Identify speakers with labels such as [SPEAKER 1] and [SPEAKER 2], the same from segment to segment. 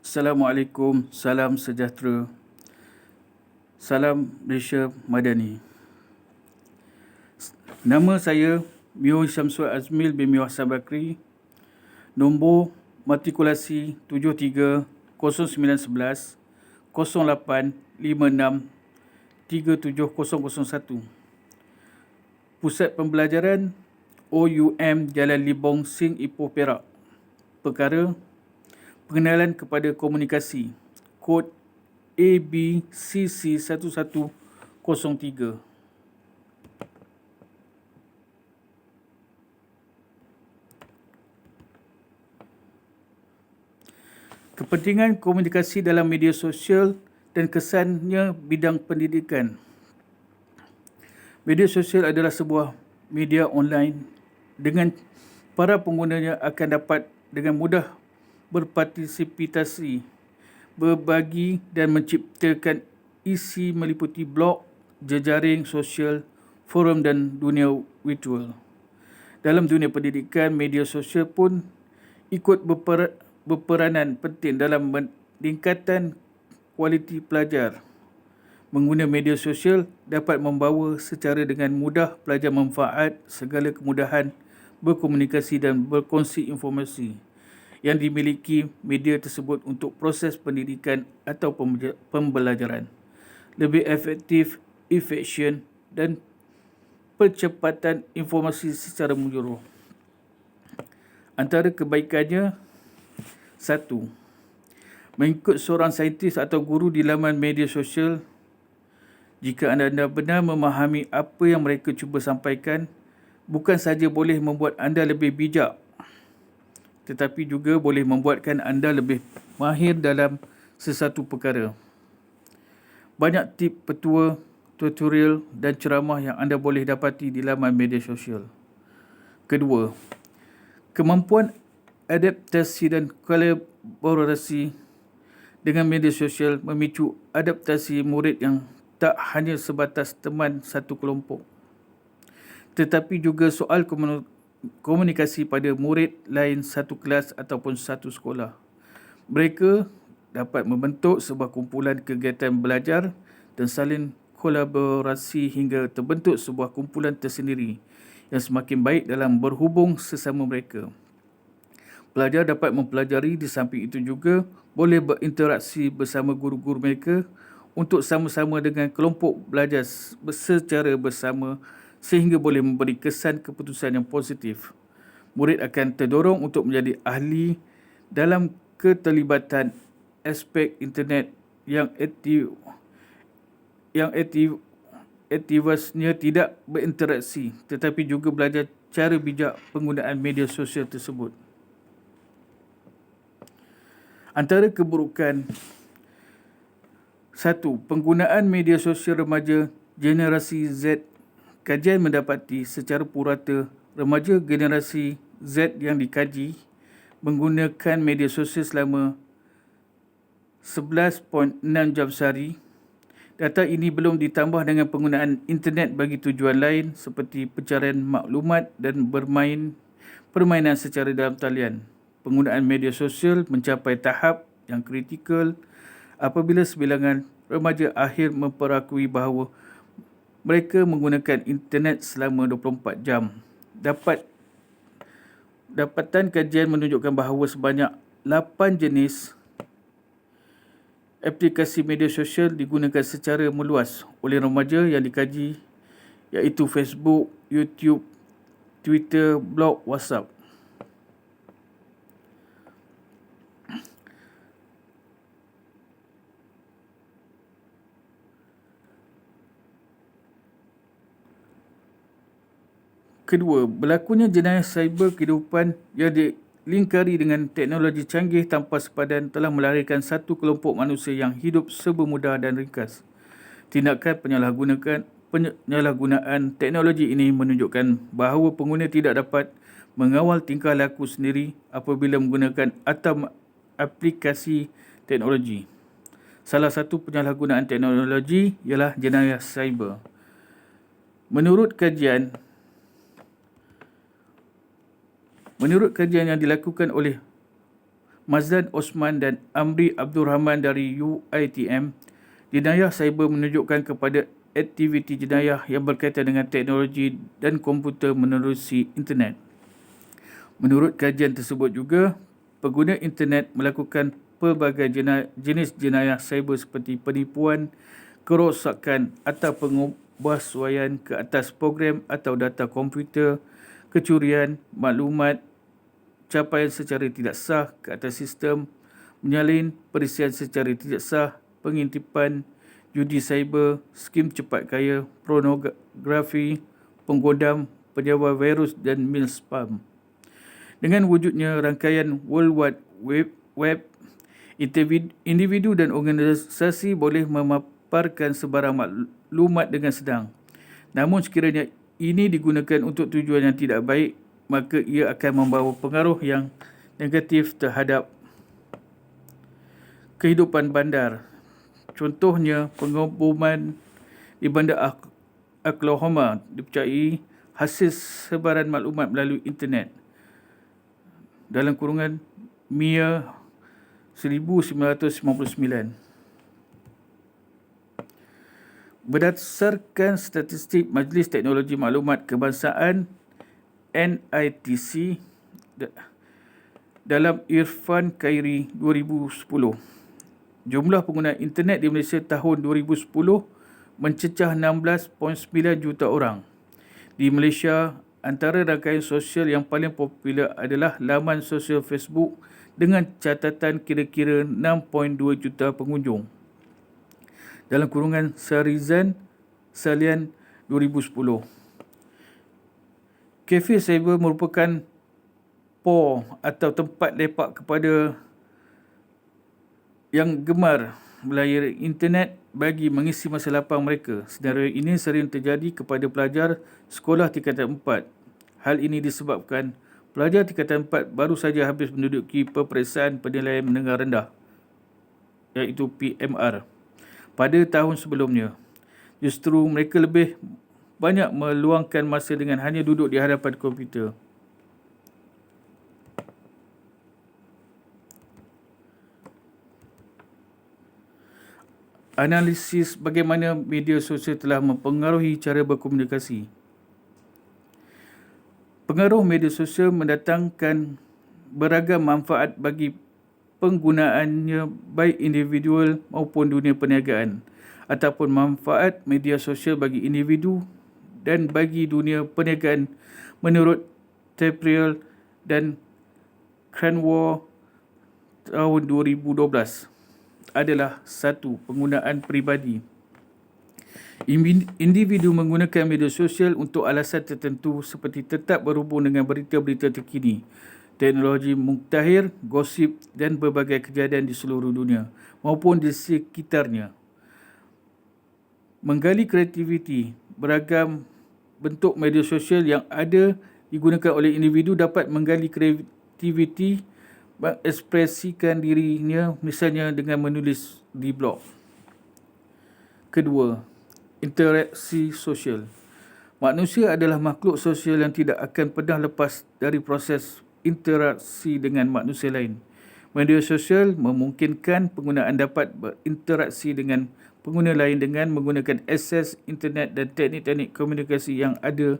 [SPEAKER 1] Assalamualaikum, salam sejahtera, salam Malaysia Madani. Nama saya Mio Syamsul Azmil bin Mio Hassan Bakri, nombor matrikulasi 730911 0856 37001. Pusat Pembelajaran OUM Jalan Libong, Sing Ipoh, Perak. Perkara pengenalan kepada komunikasi, kod ABCC1103. Kepentingan komunikasi dalam media sosial dan kesannya bidang pendidikan. Media sosial adalah sebuah media online dengan para penggunanya akan dapat dengan mudah berpartisipasi, berbagi dan menciptakan isi meliputi blog, jejaring sosial, forum dan dunia virtual. Dalam dunia pendidikan, media sosial pun ikut berperanan penting dalam meningkatkan kualiti pelajar. Mengguna media sosial dapat membawa secara dengan mudah pelajar manfaat segala kemudahan berkomunikasi dan berkongsi informasi yang dimiliki media tersebut untuk proses pendidikan atau pembelajaran lebih efektif, efisien dan percepatan informasi secara menyeluruh. Antara kebaikannya, 1. Mengikut seorang saintis atau guru di laman media sosial, jika anda benar memahami apa yang mereka cuba sampaikan, bukan sahaja boleh membuat anda lebih bijak, tetapi juga boleh membuatkan anda lebih mahir dalam sesuatu perkara. Banyak tip petua, tutorial dan ceramah yang anda boleh dapati di laman media sosial. Kedua, kemampuan adaptasi dan kolaborasi dengan media sosial memicu adaptasi murid yang tak hanya sebatas teman satu kelompok, tetapi juga soal komunikasi pada murid lain satu kelas ataupun satu sekolah. Mereka dapat membentuk sebuah kumpulan kegiatan belajar dan saling kolaborasi hingga terbentuk sebuah kumpulan tersendiri yang semakin baik dalam berhubung sesama mereka. Pelajar dapat mempelajari, di samping itu juga boleh berinteraksi bersama guru-guru mereka untuk sama-sama dengan kelompok belajar secara bersama sehingga boleh memberi kesan keputusan yang positif. Murid akan terdorong untuk menjadi ahli dalam keterlibatan aspek internet yang aktivisnya tidak berinteraksi, tetapi juga belajar cara bijak penggunaan media sosial tersebut. Antara keburukan, 1. Penggunaan media sosial remaja generasi Z. Kajian mendapati secara purata remaja generasi Z yang dikaji menggunakan media sosial selama 11.6 jam sehari. Data ini belum ditambah dengan penggunaan internet bagi tujuan lain seperti pencarian maklumat dan permainan secara dalam talian. Penggunaan media sosial mencapai tahap yang kritikal apabila sebilangan remaja akhir memperakui bahawa mereka menggunakan internet selama 24 jam. Dapatan kajian menunjukkan bahawa sebanyak 8 jenis aplikasi media sosial digunakan secara meluas oleh remaja yang dikaji, iaitu Facebook, YouTube, Twitter, blog, WhatsApp. Kedua, berlakunya jenayah cyber kehidupan yang dilingkari dengan teknologi canggih tanpa sepadan telah melahirkan satu kelompok manusia yang hidup serba mudah dan ringkas. Tindakan penyalahgunaan teknologi ini menunjukkan bahawa pengguna tidak dapat mengawal tingkah laku sendiri apabila menggunakan atau aplikasi teknologi. Salah satu penyalahgunaan teknologi ialah jenayah cyber. Menurut kajian yang dilakukan oleh Mazlan Osman dan Amri Abdul Rahman dari UiTM, jenayah cyber menunjukkan kepada aktiviti jenayah yang berkaitan dengan teknologi dan komputer menerusi internet. Menurut kajian tersebut juga, pengguna internet melakukan pelbagai jenis jenayah cyber seperti penipuan, kerosakan atau pengubahsuaian ke atas program atau data komputer, kecurian maklumat, capaian secara tidak sah ke atas sistem, menyalin perisian secara tidak sah, pengintipan, judi cyber, skim cepat kaya, pornografi, penggodam, penyebar virus dan mail spam. Dengan wujudnya rangkaian World Wide Web, individu dan organisasi boleh memaparkan sebarang maklumat dengan senang. Namun sekiranya ini digunakan untuk tujuan yang tidak baik, maka ia akan membawa pengaruh yang negatif terhadap kehidupan bandar. Contohnya, pengeboman di bandar Oklahoma dipercayai hasil sebaran maklumat melalui internet. Dalam kurungan MIA 1999. Berdasarkan statistik Majlis Teknologi Maklumat Kebangsaan NITC dalam Irfan Khairi 2010, jumlah pengguna internet di Malaysia tahun 2010 mencecah 16.9 juta orang. Di Malaysia, antara rangkaian sosial yang paling popular adalah laman sosial Facebook dengan catatan kira-kira 6.2 juta pengunjung. Dalam kurungan Sarizan Salian 2010. Kafe cyber merupakan POR atau tempat lepak kepada yang gemar melayari internet bagi mengisi masa lapang mereka. Senario ini sering terjadi kepada pelajar sekolah tingkatan 4. Hal ini disebabkan pelajar tingkatan 4 baru saja habis menduduki peperiksaan penilaian menengah rendah, iaitu PMR, pada tahun sebelumnya. Justru mereka lebih banyak meluangkan masa dengan hanya duduk di hadapan komputer. Analisis bagaimana media sosial telah mempengaruhi cara berkomunikasi. Pengaruh media sosial mendatangkan beragam manfaat bagi penggunaannya baik individual maupun dunia perniagaan, ataupun manfaat media sosial bagi individu dan bagi dunia perniagaan menurut Tapriel dan Cranwell tahun 2012 adalah 1. Penggunaan peribadi. Individu menggunakan media sosial untuk alasan tertentu seperti tetap berhubung dengan berita-berita terkini, teknologi mutakhir, gosip dan berbagai kejadian di seluruh dunia maupun di sekitarnya. Menggali kreativiti. Beragam bentuk media sosial yang ada digunakan oleh individu dapat menggali kreativiti, mengekspresikan dirinya, misalnya dengan menulis di blog. Kedua, interaksi sosial. Manusia adalah makhluk sosial yang tidak akan pernah lepas dari proses interaksi dengan manusia lain. Media sosial memungkinkan penggunaan dapat berinteraksi dengan pengguna lain dengan menggunakan akses internet dan teknik-teknik komunikasi yang ada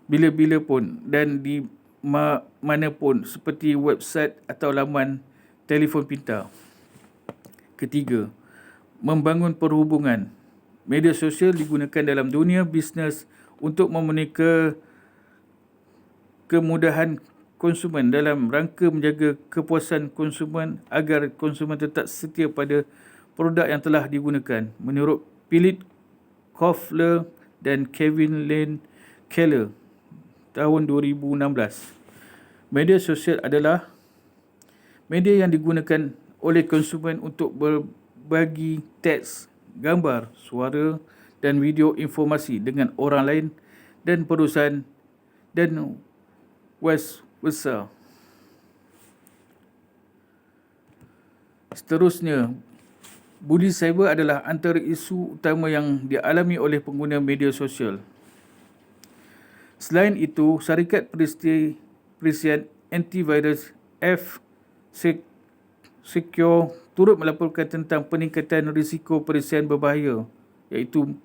[SPEAKER 1] bila-bila pun dan di mana pun, seperti website atau laman telefon pintar. Ketiga, membangun perhubungan. Media sosial digunakan dalam dunia bisnes untuk memenuhi kemudahan konsumen dalam rangka menjaga kepuasan konsumen agar konsumen tetap setia pada produk yang telah digunakan. Menurut Philip Kofler dan Kevin Lane Keller tahun 2016, media sosial adalah media yang digunakan oleh konsumen untuk berbagi teks, gambar, suara dan video informasi dengan orang lain dan perusahaan dan vice versa. Seterusnya, bully cyber adalah antara isu utama yang dialami oleh pengguna media sosial. Selain itu, syarikat perisian antivirus F-Secure turut melaporkan tentang peningkatan risiko perisian berbahaya iaitu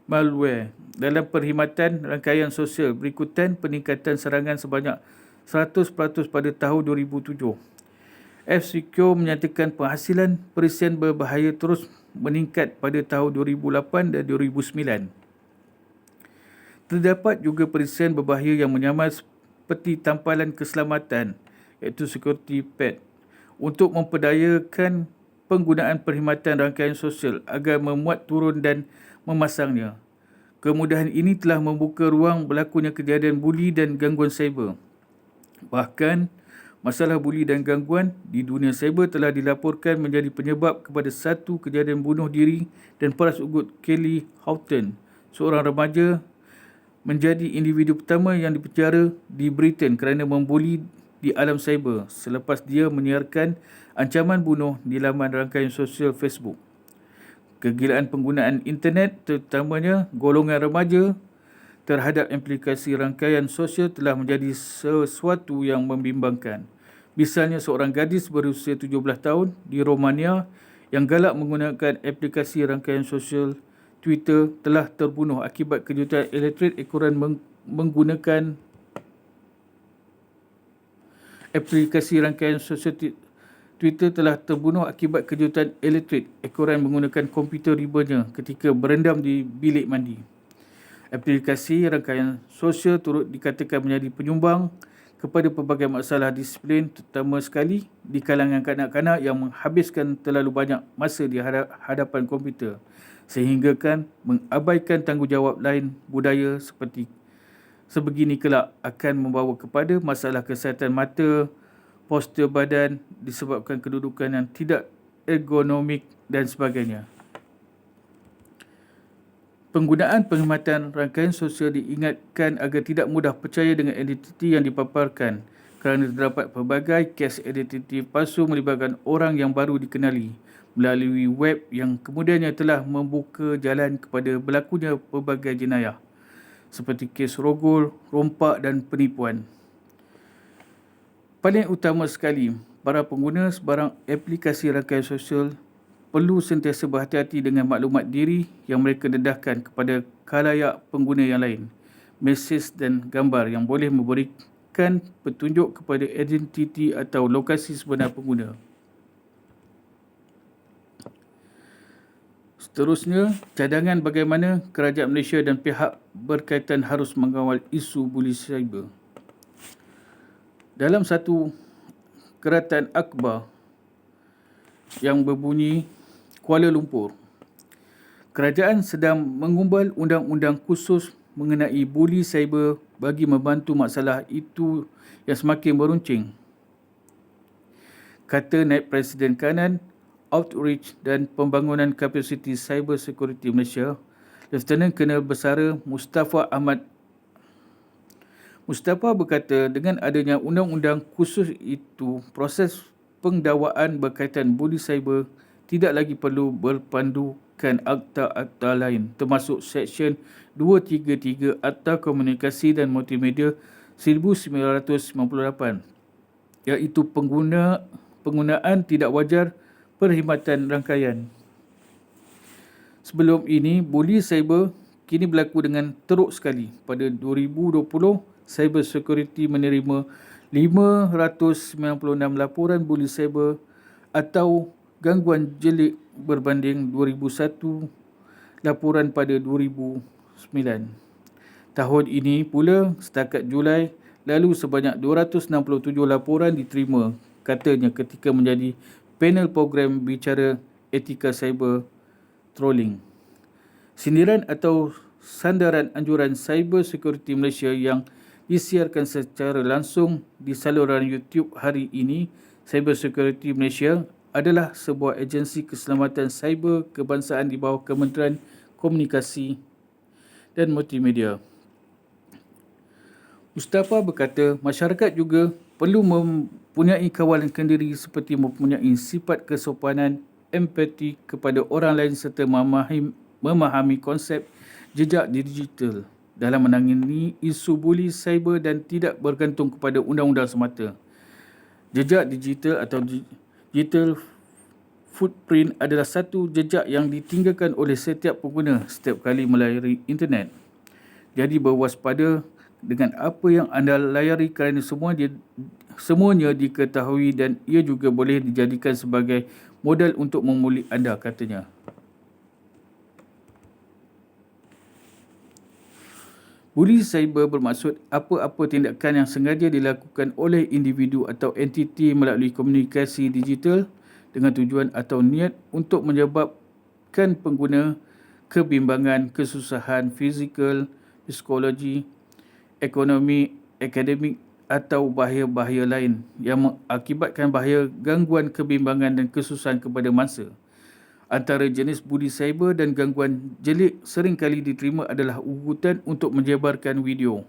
[SPEAKER 1] malware dalam perkhidmatan rangkaian sosial berikutan peningkatan serangan sebanyak 100% pada tahun 2007. F-Secure menyatakan penghasilan perisian berbahaya terus meningkat pada tahun 2008 dan 2009. Terdapat juga perisian berbahaya yang menyamar seperti tampalan keselamatan iaitu security pad untuk memperdayakan penggunaan perkhidmatan rangkaian sosial agar memuat turun dan memasangnya. Kemudahan ini telah membuka ruang berlakunya kejadian buli dan gangguan cyber. Bahkan, masalah buli dan gangguan di dunia cyber telah dilaporkan menjadi penyebab kepada satu kejadian bunuh diri dan peras ugut Kelly Houghton, seorang remaja menjadi individu pertama yang dipenjara di Britain kerana membuli di alam cyber selepas dia menyiarkan ancaman bunuh di laman rangkaian sosial Facebook. Kegilaan penggunaan internet, terutamanya golongan remaja, terhadap aplikasi rangkaian sosial telah menjadi sesuatu yang membimbangkan. Misalnya seorang gadis berusia 17 tahun di Romania yang galak menggunakan aplikasi rangkaian sosial Twitter telah terbunuh akibat kejutan elektrik ekoran menggunakan aplikasi rangkaian sosial Twitter telah terbunuh akibat kejutan elektrik ekoran menggunakan komputer ribanya ketika berendam di bilik mandi. Aplikasi rangkaian sosial turut dikatakan menjadi penyumbang kepada pelbagai masalah disiplin, terutama sekali di kalangan kanak-kanak yang menghabiskan terlalu banyak masa di hadapan komputer sehinggakan mengabaikan tanggungjawab lain budaya seperti sebegini kelak akan membawa kepada masalah kesihatan mata, postur badan disebabkan kedudukan yang tidak ergonomik dan sebagainya. Penggunaan perkhidmatan rangkaian sosial diingatkan agar tidak mudah percaya dengan identiti yang dipaparkan kerana terdapat pelbagai kes identiti palsu melibatkan orang yang baru dikenali melalui web yang kemudiannya telah membuka jalan kepada berlakunya pelbagai jenayah seperti kes rogol, rompak dan penipuan. Paling utama sekali, para pengguna sebarang aplikasi rangkaian sosial perlu sentiasa berhati-hati dengan maklumat diri yang mereka dedahkan kepada khalayak pengguna yang lain, mesej dan gambar yang boleh memberikan petunjuk kepada identiti atau lokasi sebenar pengguna. Seterusnya, cadangan bagaimana kerajaan Malaysia dan pihak berkaitan harus mengawal isu buli cyber. Dalam satu keratan akhbar yang berbunyi Kuala Lumpur, kerajaan sedang mengumbal undang-undang khusus mengenai buli cyber bagi membantu masalah itu yang semakin meruncing, kata Naib Presiden Kanan Outreach dan Pembangunan Kapasiti Cyber Security Malaysia, Lieutenant Colonel Bersara Mustafa Ahmad. Mustafa berkata dengan adanya undang-undang khusus itu, proses pendakwaan berkaitan buli cyber tidak lagi perlu berpandukan akta-akta lain termasuk Seksyen 233 Akta Komunikasi dan Multimedia 1998 iaitu penggunaan tidak wajar perkhidmatan rangkaian. Sebelum ini, buli cyber kini berlaku dengan teruk sekali. Pada 2020, Cyber Security menerima 596 laporan buli cyber atau gangguan jelik berbanding 2001 laporan pada 2009. Tahun ini pula, setakat Julai lalu sebanyak 267 laporan diterima, katanya ketika menjadi panel program bicara etika cyber trolling. Sindiran atau sandaran anjuran Cyber Security Malaysia yang disiarkan secara langsung di saluran YouTube hari ini, Cyber Security Malaysia adalah sebuah agensi keselamatan cyber kebangsaan di bawah Kementerian Komunikasi dan Multimedia. Mustafa berkata masyarakat juga perlu mempunyai kawalan kendiri seperti mempunyai sifat kesopanan, empati kepada orang lain serta memahami konsep jejak digital dalam menangani isu buli cyber dan tidak bergantung kepada undang-undang semata. Jejak digital atau digital footprint adalah satu jejak yang ditinggalkan oleh setiap pengguna setiap kali melayari internet. Jadi berwaspada dengan apa yang anda layari kerana semuanya diketahui dan ia juga boleh dijadikan sebagai modal untuk memuli anda, katanya. Buli cyber bermaksud apa-apa tindakan yang sengaja dilakukan oleh individu atau entiti melalui komunikasi digital dengan tujuan atau niat untuk menyebabkan pengguna kebimbangan, kesusahan fizikal, psikologi, ekonomi, akademik atau bahaya-bahaya lain yang mengakibatkan bahaya, gangguan, kebimbangan dan kesusahan kepada mangsa. Antara jenis budi cyber dan gangguan jelik seringkali diterima adalah ugutan untuk menyebarkan video,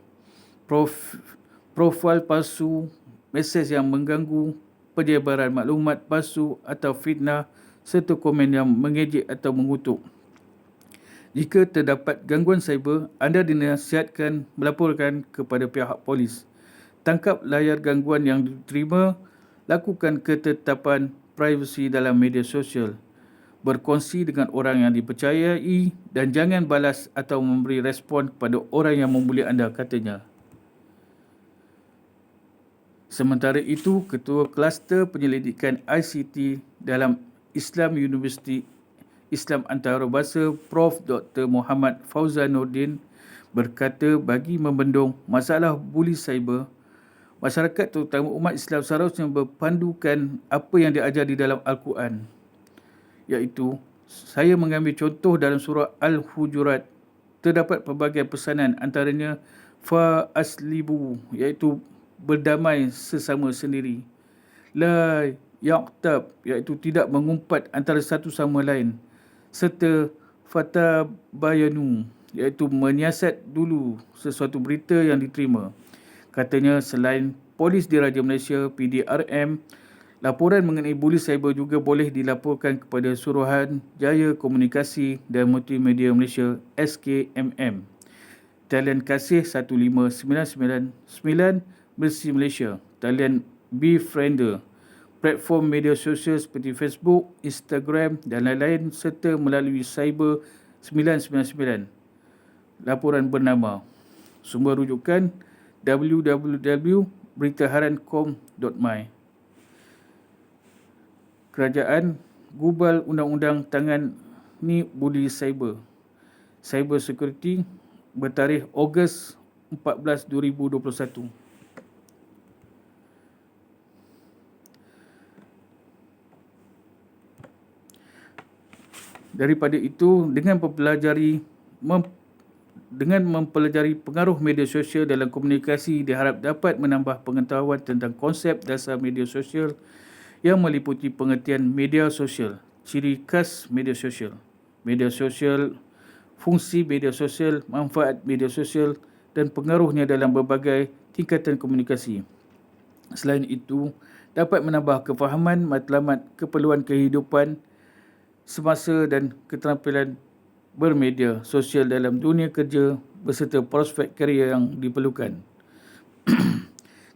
[SPEAKER 1] profil palsu, mesej yang mengganggu, penyebaran maklumat palsu atau fitnah serta komen yang mengejek atau mengutuk. Jika terdapat gangguan cyber, anda dinasihatkan melaporkan kepada pihak polis. Tangkap layar gangguan yang diterima, lakukan ketetapan privasi dalam media sosial. Berkongsi dengan orang yang dipercayai dan jangan balas atau memberi respon kepada orang yang membuli anda, katanya. Sementara itu, Ketua Kluster Penyelidikan ICT dalam Islam Universiti Islam Antarabangsa Prof. Dr. Muhammad Fauzanuddin berkata bagi membendung masalah buli cyber, masyarakat terutama umat Islam seharusnya berpandukan apa yang diajar di dalam Al-Quran, iaitu saya mengambil contoh dalam surah Al-Hujurat. Terdapat pelbagai pesanan, antaranya fa-aslibu, iaitu berdamai sesama sendiri. La yaqtab, iaitu tidak mengumpat antara satu sama lain. Serta fatabayanu, iaitu menyiasat dulu sesuatu berita yang diterima. Katanya selain Polis Diraja Malaysia PDRM, laporan mengenai buli cyber juga boleh dilaporkan kepada Suruhanjaya Komunikasi dan Multimedia Malaysia SKMM. Talian Kasih 15999 Bersih Malaysia. Talian Befriender. Platform media sosial seperti Facebook, Instagram dan lain-lain serta melalui Cyber 999. Laporan bernama. Sumber rujukan www.beritaharan.com.my. Kerajaan gubal undang-undang tangani buli cyber. Cyber Security bertarikh Ogos 14, 2021. Daripada itu, dengan mempelajari pengaruh media sosial dalam komunikasi diharap dapat menambah pengetahuan tentang konsep dasar media sosial yang meliputi pengertian media sosial, ciri khas media sosial, fungsi media sosial, manfaat media sosial dan pengaruhnya dalam berbagai tingkatan komunikasi. Selain itu, dapat menambah kefahaman matlamat keperluan kehidupan semasa dan keterampilan bermedia sosial dalam dunia kerja beserta prospek karier yang diperlukan.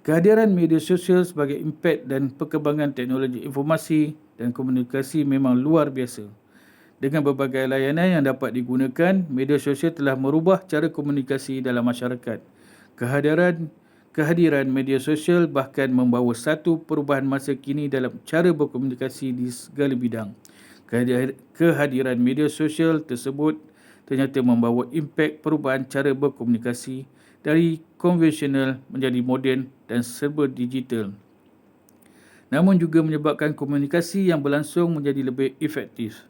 [SPEAKER 1] Kehadiran media sosial sebagai impak dan perkembangan teknologi informasi dan komunikasi memang luar biasa. Dengan berbagai layanan yang dapat digunakan, media sosial telah merubah cara komunikasi dalam masyarakat. Kehadiran media sosial bahkan membawa satu perubahan masa kini dalam cara berkomunikasi di segala bidang. Kehadiran media sosial tersebut ternyata membawa impak perubahan cara berkomunikasi dari konvensional menjadi moden dan serba digital. Namun juga menyebabkan komunikasi yang berlangsung menjadi lebih efektif.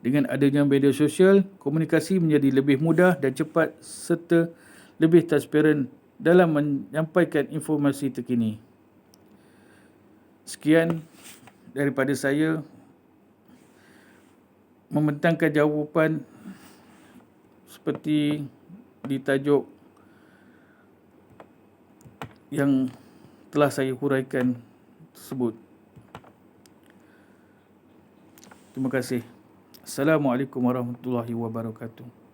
[SPEAKER 1] Dengan adanya media sosial, komunikasi menjadi lebih mudah dan cepat serta lebih transparan dalam menyampaikan informasi terkini. Sekian daripada saya membentangkan jawapan seperti di tajuk yang telah saya huraikan tersebut. Terima kasih. Assalamualaikum warahmatullahi wabarakatuh.